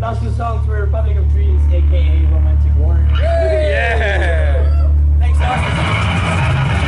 Last two songs were Republic of Dreams, aka Romantic Warrior. Yeah! Thanks, Lars.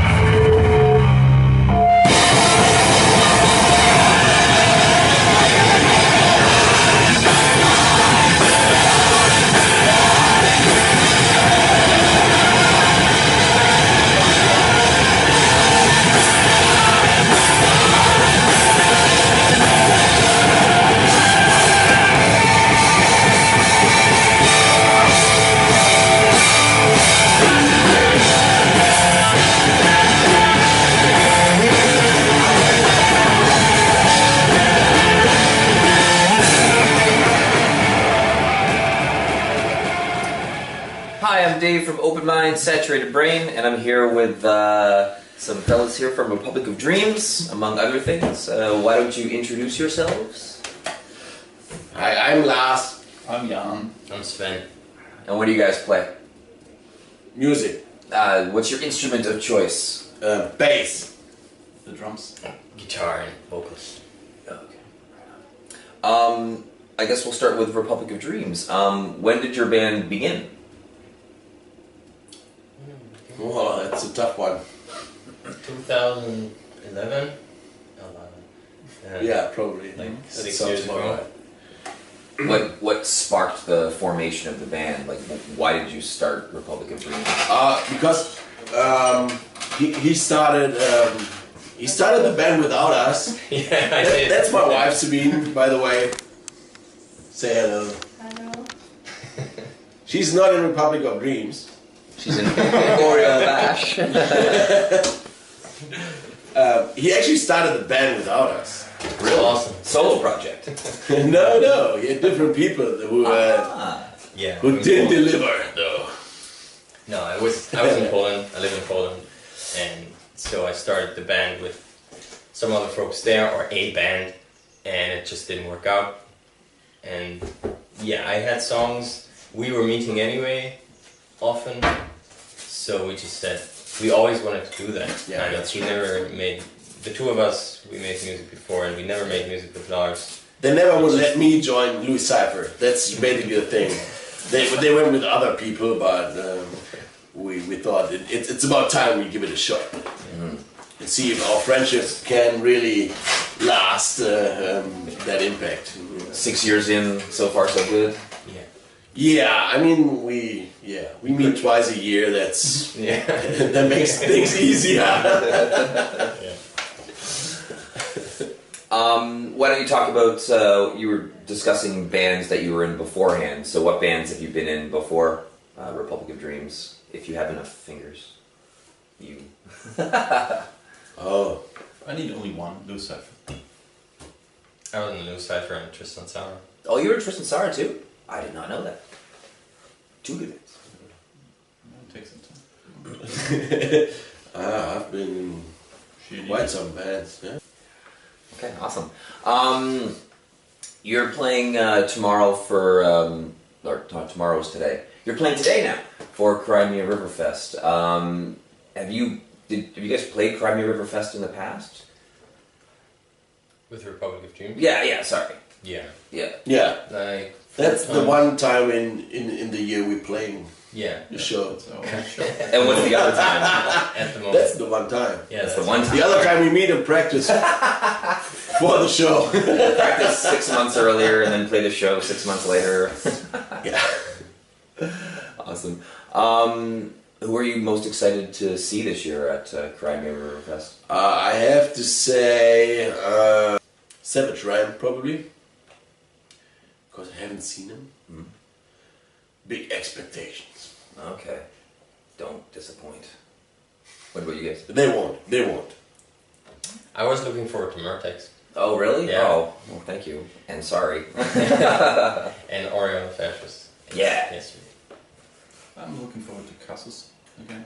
Hi, I'm Dave from Open Mind, Saturated Brain, and I'm here with some fellas here from Republic of Dreams, among other things. Why don't you introduce yourselves? Hi, I'm Lars. I'm Jan. I'm Sven. And what do you guys play? Music. What's your instrument of choice? Bass. The drums. Guitar and vocals. Okay. I guess we'll start with Republic of Dreams. When did your band begin? Oh, that's a tough one. 2011? Yeah, probably. Like That 6 sounds years about ago. right. What sparked the formation of the band? Like, why did you start Republic of Dreams? Because he started the band without us. Yeah, I did. That's my wife, Sabine, by the way. Say hello. Hello. She's not in Republic of Dreams. She's in Oreo Bash. He actually started the band without us. Really awesome. Solo project. No, he had different people who Yeah. who in didn't Poland. deliver though. No, I was in Poland. I live in Poland, and so I started the band with some other folks there, or a band, and it just didn't work out. And yeah, I had songs. We were meeting anyway, often, so we just said we always wanted to do that. Yeah, kind of. that's We never made the two of us. We made music before, and we never made music with Lars. They never would let me join Louis Cypher. That's basically the thing. They went with other people, but we thought it's about time we give it a shot and see if our friendships can really last that impact. 6 years in, so far so good. Yeah. Yeah, I mean we meet twice a year. That's Yeah. that makes things easier. Yeah. Why don't you talk about, you were discussing bands that you were in beforehand, so what bands have you been in before Republic of Dreams, if you have enough fingers? You. Oh, I need only one, Lucifer. I was in the Lou Cypher and Tristan Sauer. Oh, you were in Tristan Sauer too? I did not know that. Two good bands. It takes some time. I've been in quite some bands. Yeah. Okay, awesome. You're playing tomorrow for, or tomorrow's today. You're playing today now for Crimea River Fest. Have you guys played Crimea River Fest in the past? With Republic of Dreams? Yeah, sorry. Yeah. Yeah. Yeah, Like, that's the 4 times. one time in the year we're playing Yeah. the show. So, sure. And what's the other time? At the moment. That's the one time. Yeah, That's the one time. The other time we meet and practice for the show. Practice 6 months earlier and then play the show 6 months later. Yeah. Awesome. Who are you most excited to see this year at Crimea River Fest? I have to say Savage Ryan probably, because I haven't seen him. Big expectations. Okay. Don't disappoint. What about you guys? They won't. I was looking forward to Murtex Oh, really? Yeah. Oh, well, thank you. And sorry. and Orion Fascist. Yeah. Yesterday. I'm looking forward to Cassus again.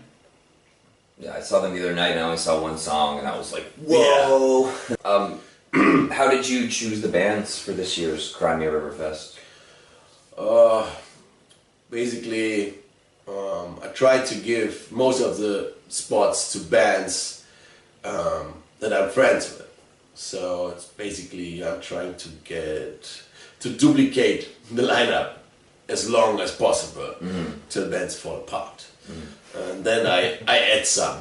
Yeah, I saw them the other night and I only saw one song and I was like, whoa! How did you choose the bands for this year's Crimea River Fest? Basically, I tried to give most of the spots to bands that I'm friends with. So it's basically I'm trying to to duplicate the lineup as long as possible till bands fall apart. And then I add some.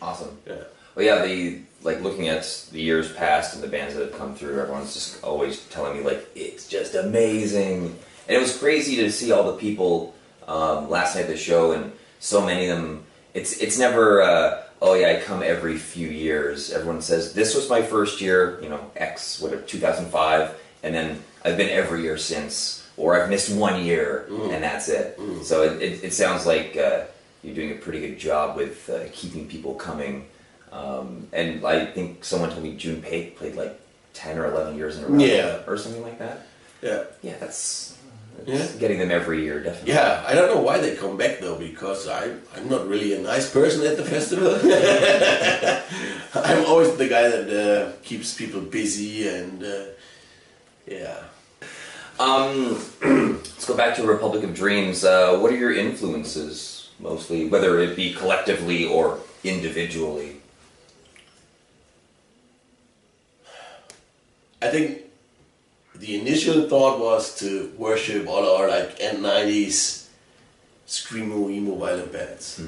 Awesome. Yeah. Well, yeah, like looking at the years past and the bands that have come through, everyone's just always telling me like it's just amazing, and it was crazy to see all the people last night at the show, and so many of them. It's never oh yeah, I come every few years. Everyone says this was my first year, X whatever 2005, and then I've been every year since, or I've missed 1 year and that's it. So it sounds like you're doing a pretty good job with keeping people coming. And I think someone told me June Pate played like 10 or 11 years in a row, or something like that. Yeah, that's getting them every year, definitely. Yeah, I don't know why they come back though, because I'm not really a nice person at the festival. I'm always the guy that keeps people busy and yeah. Let's go back to Republic of Dreams. What are your influences, mostly, whether it be collectively or individually? I think the initial thought was to worship all our like end 90s screamo, emo, violent bands.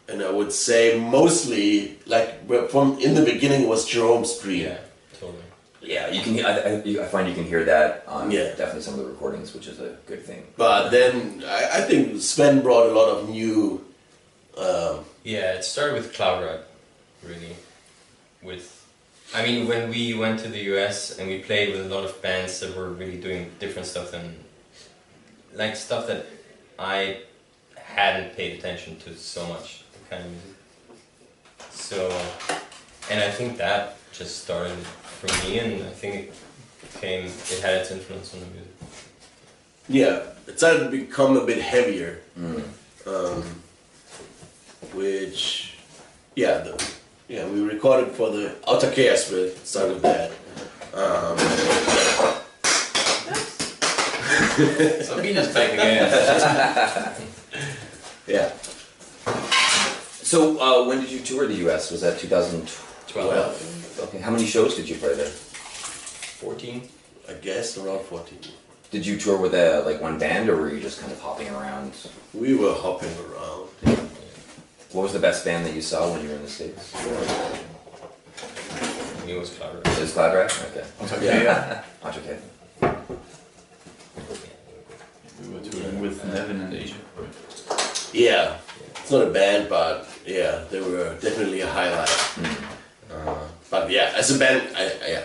And I would say mostly, like from in the beginning was Jerome Street. Yeah, totally. Yeah, you can. I find you can hear that on Yeah. definitely some of the recordings, which is a good thing. But then I think Sven brought a lot of new. Yeah, it started with Cloud Rock, really. When we went to the US and we played with a lot of bands that were really doing different stuff than, like stuff that I hadn't paid attention to so much, the kind of music. So, and I think that just started for me, and I think it had its influence on the music. Yeah, it started to become a bit heavier. Which, we recorded for the Outer Chaos with started with that. Sabina's back again. Yeah. So, when did you tour the U.S.? Was that 2012? Okay. How many shows did you play there? 14. I guess around 14. Did you tour with one band, or were you just kind of hopping around? We were hopping around. What was the best band that you saw when you were in the States? It was Cloud Rock. It was Cloud Rock? Okay. Yeah. Okay. We were touring with Nevin in Asia. Yeah. It's not a band, but yeah, they were definitely a highlight. But yeah, as a band,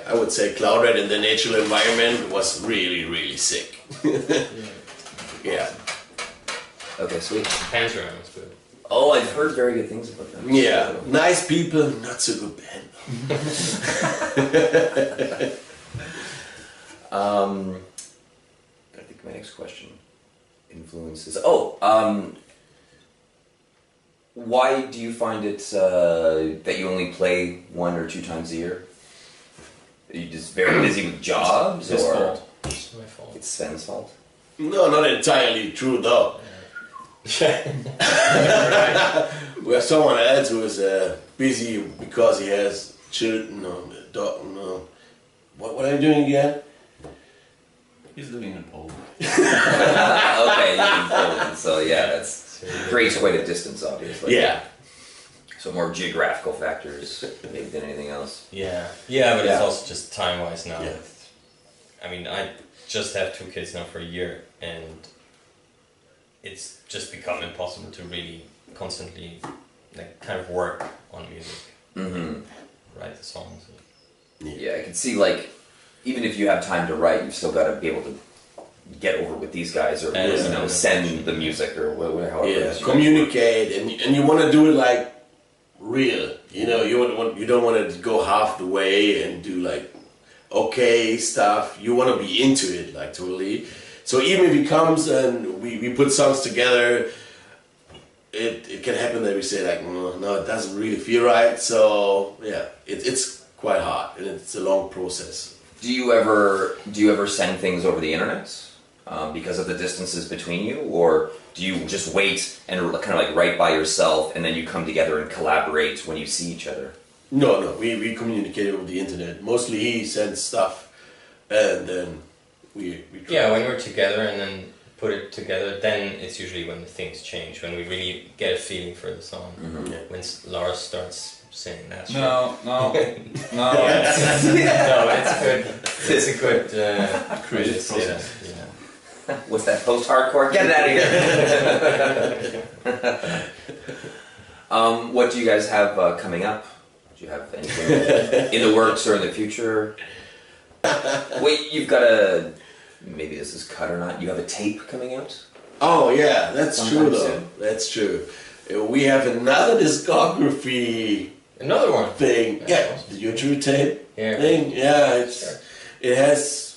I would say Cloud Red in the natural environment was really, really sick. Yeah. Okay, sweet. Panzer was good. Oh, I've heard very good things about them. Yeah. Nice people, not so good band. I think my next question. Influences. Why do you find it that you only play 1 or 2 times a year? Are you just very busy with jobs, It's or fault. It's my fault. it's Sven's fault? No, not entirely true though. We have someone else who is busy because he has children. No, dog. No. What are you doing again? He's living in Poland. Okay, you're in Poland, so yeah, that's creates quite a distance, obviously. Yeah. So more geographical factors maybe than anything else. Yeah, but Yeah. it's also just time-wise now. Yeah. I just have 2 kids now for a year, and it's just become impossible to really constantly kind of work on music, write the songs. Yeah, I can see even if you have time to write, you've still got to be able to get over with these guys, or send the music, or however. Yeah, communicate, and you want to do it real. You don't want to go half the way and do okay stuff. You want to be into it totally. So even if it comes and we put songs together, it can happen that we say no, it doesn't really feel right. So yeah, it's quite hard, and it's a long process. Do you ever send things over the internet because of the distances between you, or do you just wait and kind of write by yourself, and then you come together and collaborate when you see each other? No, we communicate over the internet. Mostly he sends stuff, and then we try. Yeah, when we're together and then put it together, then it's usually when the things change, when we really get a feeling for the song. Mhm. Yeah. When Lars starts saying that shit. No, no, no. No, it's good. It's a good Creative way to say that. process. Yeah. What's that post-hardcore? Get it out of here! What do you guys have coming up? Do you have anything in the works or in the future? Wait, you've got maybe this is cut or not, you have a tape coming out? Oh yeah, that's Sometime true though. soon. That's true. We have another discography Another one. thing. That's Yeah, awesome. the YouTube tape Yeah. thing. Yeah, Sure. it has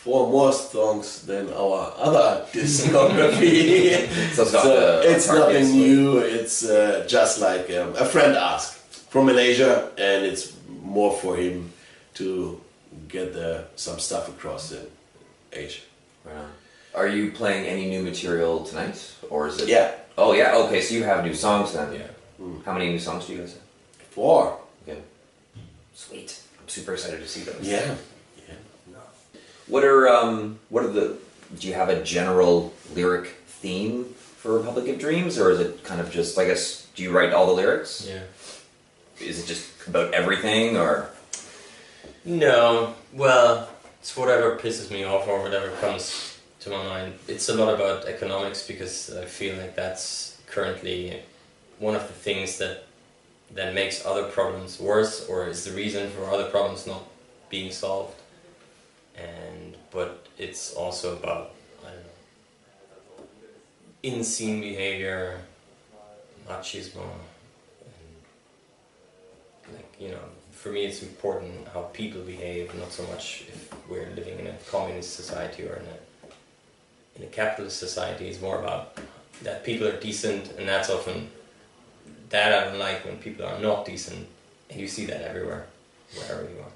4 more songs than our other discography. So it's not So the it's hard nothing bass, new. It's just like a friend asked from Malaysia, and it's more for him to get some stuff across in Asia. Right on. Are you playing any new material tonight? Or is it... Yeah, Oh yeah, okay, so you have new songs then. Yeah. How many new songs do you guys have? 4. Okay. Sweet. I'm super excited to see those. Yeah. What are do you have a general lyric theme for Republic of Dreams, or is it kind of just, I guess, do you write all the lyrics? Yeah. Is it just about everything, or? No, well, it's whatever pisses me off or whatever comes to my mind. It's a lot about economics because I feel like that's currently one of the things that makes other problems worse, or is the reason for other problems not being solved. But it's also about, I don't know, in-scene behavior, machismo, and like, you know, for me it's important how people behave, not so much if we're living in a communist society or in a capitalist society. It's more about that people are decent, and that's often that I don't like, when people are not decent, and you see that everywhere, wherever you are.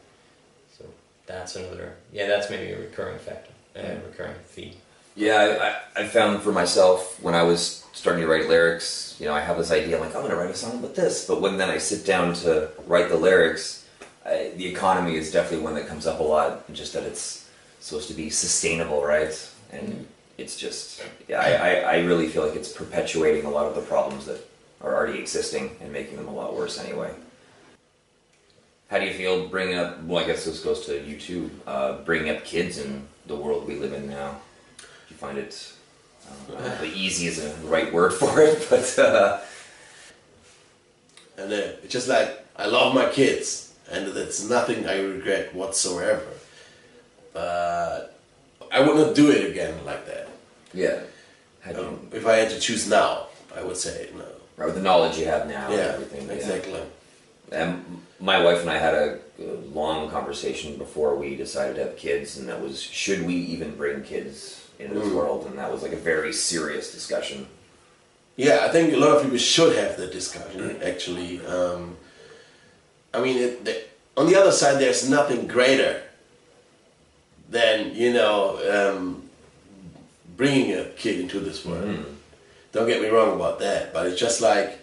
So that's another, that's maybe a recurring factor, recurring theme. Yeah, I found for myself when I was starting to write lyrics, you know, I have this idea, I'm like, I'm going to write a song about this. But when then I sit down to write the lyrics, the economy is definitely one that comes up a lot, just that it's supposed to be sustainable, right? And it's just, I really feel like it's perpetuating a lot of the problems that are already existing and making them a lot worse anyway. How do you feel bringing up, well, I guess this goes to you too, bringing up kids in the world we live in now? Do you find it, I don't know if easy is the right word for it, but... And it's just like, I love my kids, and that's nothing I regret whatsoever. But I would not do it again like that. Yeah. How do you, If I had to choose now, I would say no. right, with the knowledge you have now and Yeah, everything. exactly. And my wife and I had a long conversation before we decided to have kids, and that was, should we even bring kids into this world? And that was like a very serious discussion. Yeah, I think a lot of people should have that discussion, actually. I mean, on the other side, there's nothing greater than, bringing a kid into this world. Don't get me wrong about that, but it's just like,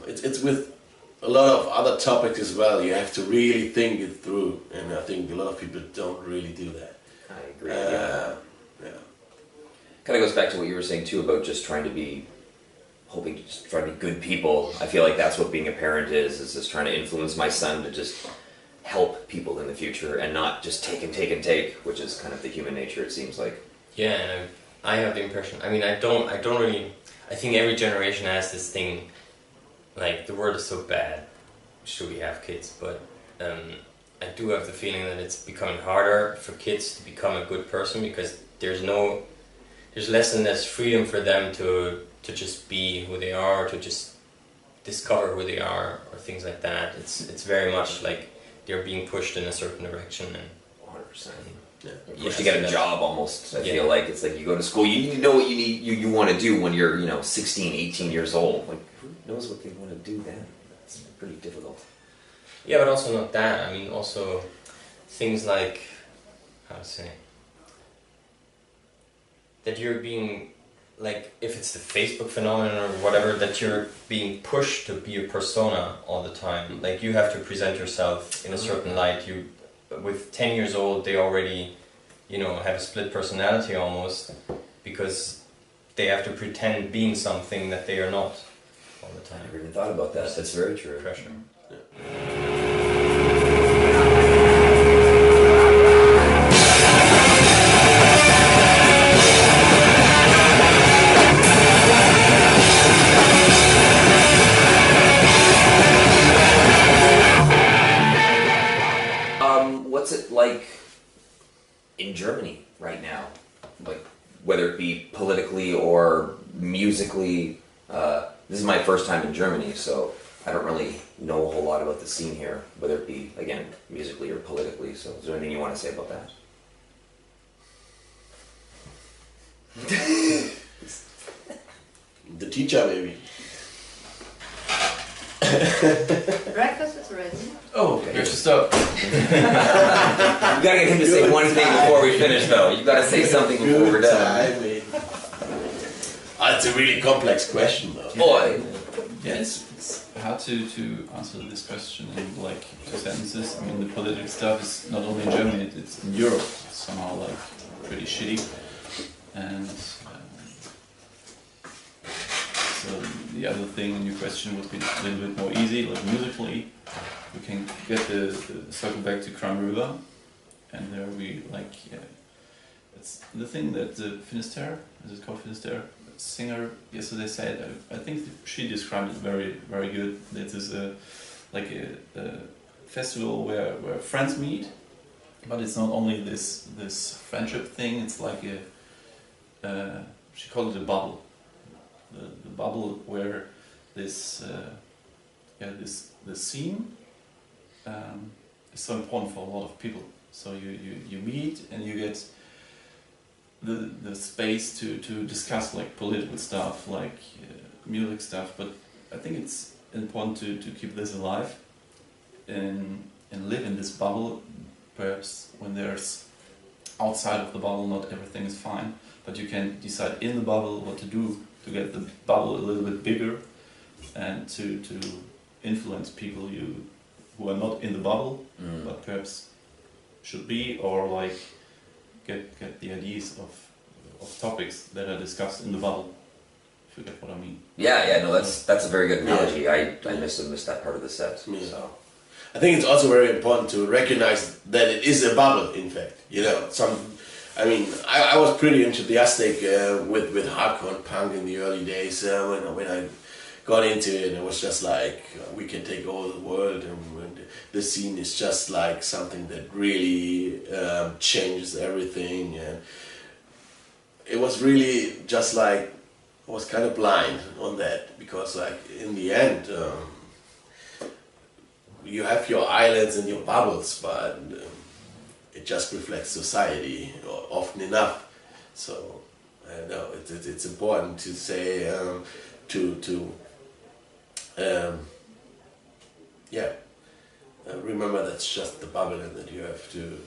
it's with a lot of other topics as well. You have to really think it through, and I think a lot of people don't really do that. I agree. Yeah. Kind of goes back to what you were saying too about just trying to be, hoping to just try to be good people. I feel like that's what being a parent is just trying to influence my son to just help people in the future and not just take and take and take, which is kind of the human nature, it seems like. Yeah, and I have the impression, I mean, I don't really, I think every generation has this thing, like, the world is so bad, should we have kids? But I do have the feeling that it's becoming harder for kids to become a good person, because there's less and less freedom for them to just be who they are, or to just discover who they are, or things like that. It's very much like they're being pushed in a certain direction, and 100%. Yeah. You have to get a job almost. I feel like it's like you go to school, you know what you want to do when you're 16, 18 years old. Like, who knows what they want to do then? That's pretty difficult. Yeah, but also not that. I mean, also things like, how to say, that you're being, like, if it's the Facebook phenomenon or whatever, that you're being pushed to be a persona all the time. Like, you have to present yourself in a certain light. with 10 years old, they already, have a split personality almost, because they have to pretend being something that they are not all the I time. never even thought about that. That's very true. Pressure. What's it like in Germany right now? Like, whether it be politically or musically. This is my first time in Germany, so I don't really know a whole lot about the scene here, whether it be, again, musically or politically. So is there anything you want to say about that? The teacher, maybe. Breakfast is ready. Oh, okay. Here's the stuff. You gotta get him to say one thing before we finish, though. You gotta say something before we're done. It's a really complex question, though. Boy. Yeah, it's hard to answer this question in like 2 sentences. I mean, the political stuff is not only in Germany, it's in Europe. It's somehow like pretty shitty. And so the other thing in your question would be a little bit more easy, like musically. We can get the circle back to Crown River, and there we like, it's the thing that the Finisterre, is it called Finisterre? Singer yesterday said, I think she described it very, very good. It is a festival where friends meet, but it's not only this friendship thing. It's like she called it a bubble. The bubble where this scene is so important for a lot of people. So you meet and you get the space to discuss like political stuff, like music stuff, but I think it's important to keep this alive and live in this bubble. Perhaps when there's outside of the bubble, not everything is fine, but you can decide in the bubble what to do to get the bubble a little bit bigger and to influence people who are not in the bubble, but perhaps should be, or like get the ideas of topics that are discussed in the bubble, if you get what I mean. Yeah, no, that's a very good analogy. I missed that part of the set. Yeah. So. I think it's also very important to recognize that it is a bubble, in fact. I was pretty enthusiastic with hardcore and punk in the early days when I got into it, and it was just like, we can take over the world, and the scene is just like something that really changes everything. And it was really just like, I was kind of blind on that, because like in the end, you have your islands and your bubbles, but it just reflects society often enough. So I know it's important to say remember that's just the bubble, and that you have to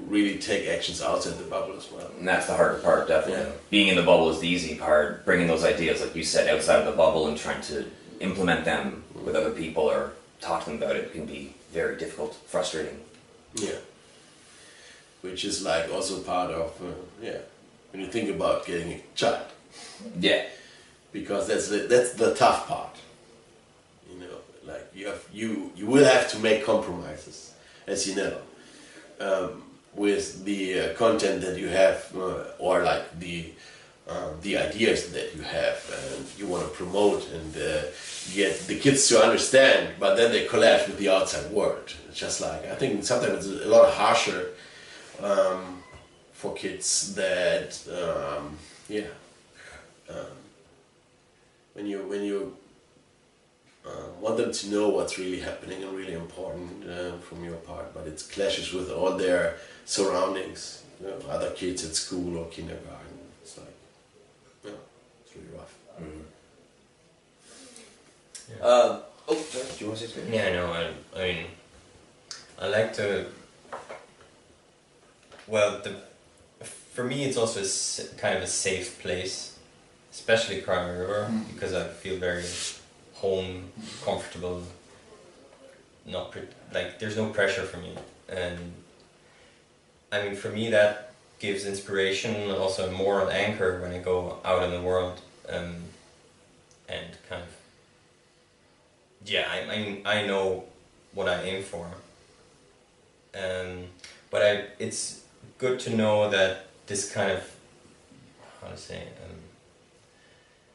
really take actions outside the bubble as well. And that's the harder part, definitely. Yeah. Being in the bubble is the easy part. Bringing those ideas, like you said, outside of the bubble and trying to implement them with other people or talk to them about it can be very difficult, frustrating. Yeah. Which is like also part of, when you think about getting a child. Yeah. Because that's the tough part. Like you will have to make compromises, as you know, with the content that you have, or like the ideas that you have, and you want to promote and get the kids to understand, but then they collapse with the outside world. It's just like, I think sometimes it's a lot harsher for kids that when you want them to know what's really happening and really important from your part, but it clashes with all their surroundings, other kids at school or kindergarten. It's like, it's really rough. Mm-hmm. Yeah. Sorry, do you want to say something? Yeah, no, I mean, I like to. Well, for me, it's also kind of a safe place, especially Cry River, because I feel very home, comfortable. There's no pressure for me. And I mean, for me, that gives inspiration and also more an anchor when I go out in the world, and kind of, yeah, I know what I aim for. But it's good to know that this kind of, how to say,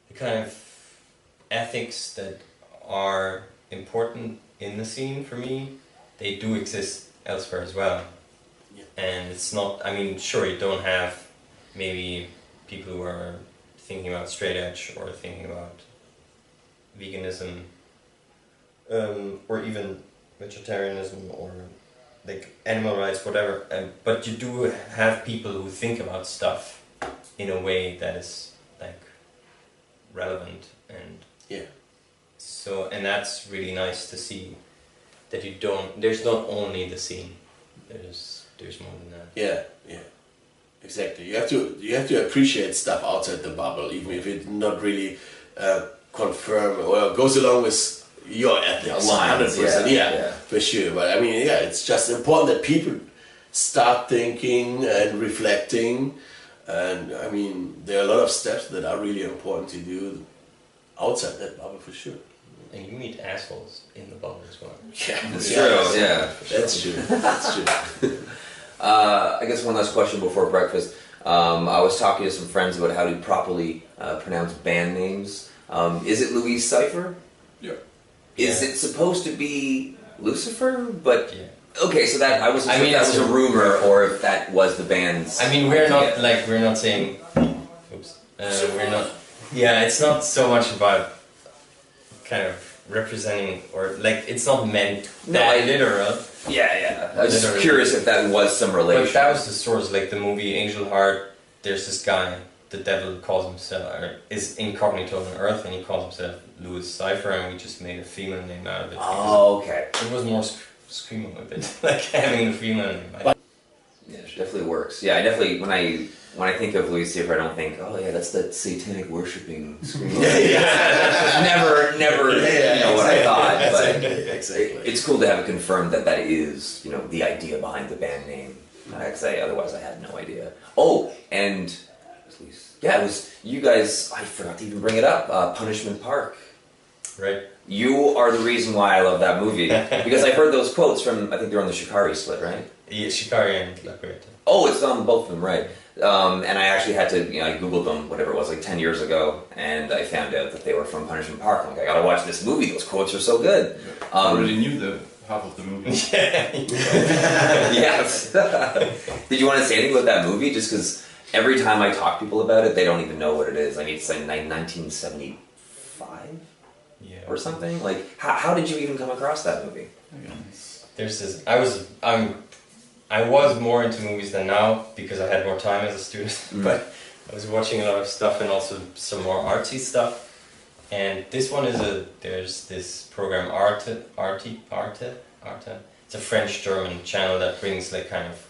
the kind of ethics that are important in the scene for me, they do exist elsewhere as well. Yeah. And it's not, I mean, sure, you don't have maybe people who are thinking about straight edge or thinking about veganism, or even vegetarianism or like animal rights, whatever. But you do have people who think about stuff in a way that is like relevant, and Yeah. so, and that's really nice to see that you don't. There's not only the scene. There's more than that. Yeah, yeah, exactly. You have to appreciate stuff outside the bubble, even if it not really confirm or goes along with your ethics. Aligns, 100%, yeah. for sure. But I mean, yeah, it's just important that people start thinking and reflecting. And I mean, there are a lot of steps that are really important to do outside that bubble for sure. And you meet assholes in the bubble as well. Yeah, It's true, yeah. That's true. That's true. I guess one last question before breakfast. I was talking to some friends about how to properly pronounce band names. Is it Louise Cypher? Yeah. Is it supposed to be Lucifer? But Yeah. okay, so that I wasn't sure if that was a rumor or if that was the band's. I mean, we're idea. not we're not saying. Oops. We're not. Yeah, it's not so much about kind of representing or like it's not meant that literal. Yeah. I was just Literally. curious if that was some relation. But that was the source, like the movie Angel Heart. There's this guy, the devil calls himself, or is incognito on Earth, and he calls himself Louis Cypher, and we just made a female name out of it. Oh, okay. It was more screaming a bit, like having the female name. Yeah, it definitely works. Yeah, I definitely when I think of Louis Cypher, I don't think, oh yeah, that's that satanic worshipping scream. never, you know what I thought. But Exactly. it's cool to have it confirmed that that is, you know, the idea behind the band name. Otherwise I had no idea. Oh, and yeah, it was you guys. I forgot to even bring it up. Punishment Park. Right. You are the reason why I love that movie because I heard those quotes from. I think they're on the Shikari split, right? Yeah, Shikari and Lakureta. Oh, it's on both of them, right? And I actually had to, I googled them, whatever it was, like 10 years ago, and I found out that they were from Punishment Park. I'm like, I gotta watch this movie. Those quotes are so good. I already knew the half of the movie. Yes. Did you want to say anything about that movie? Just because every time I talk to people about it, they don't even know what it is. I mean, it's like 1975 or something. Like, how did you even come across that movie? There's this. I was more into movies than now because I had more time as a student. But I was watching a lot of stuff and also some more artsy stuff. And this one is there's this program Arte. It's a French-German channel that brings like kind of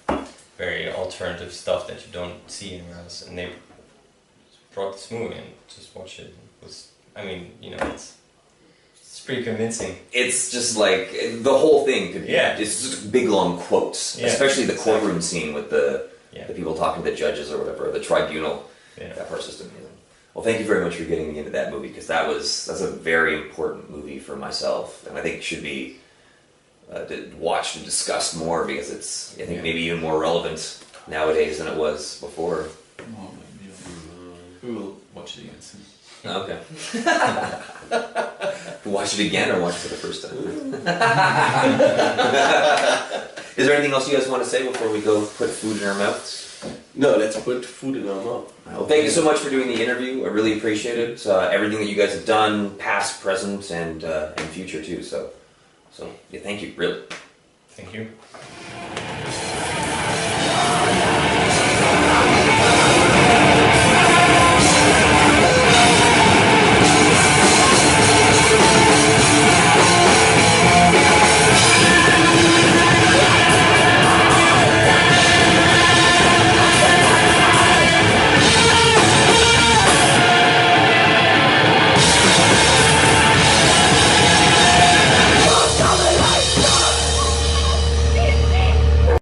very alternative stuff that you don't see anywhere else. And they brought this movie and just watch it. It was, I mean, you know, it's pretty convincing. It's just like, the whole thing could be, Yeah. it's just big long quotes. Yeah, especially the courtroom scene with the Yeah. people talking to the judges or whatever, the tribunal. Yeah. That part's just amazing. Well, thank you very much for getting me into that movie because that's a very important movie for myself, and I think it should be watched and discussed more because it's maybe even more relevant nowadays than it was before. Oh, yeah. We will watch it again soon. Okay. Watch it again or watch it for the first time? Is there anything else you guys want to say before we go put food in our mouths? No, let's put food in our mouth. Well, thank you so much for doing the interview. I really appreciate it. Everything that you guys have done, past, present, and future too. So yeah, thank you, really. Thank you.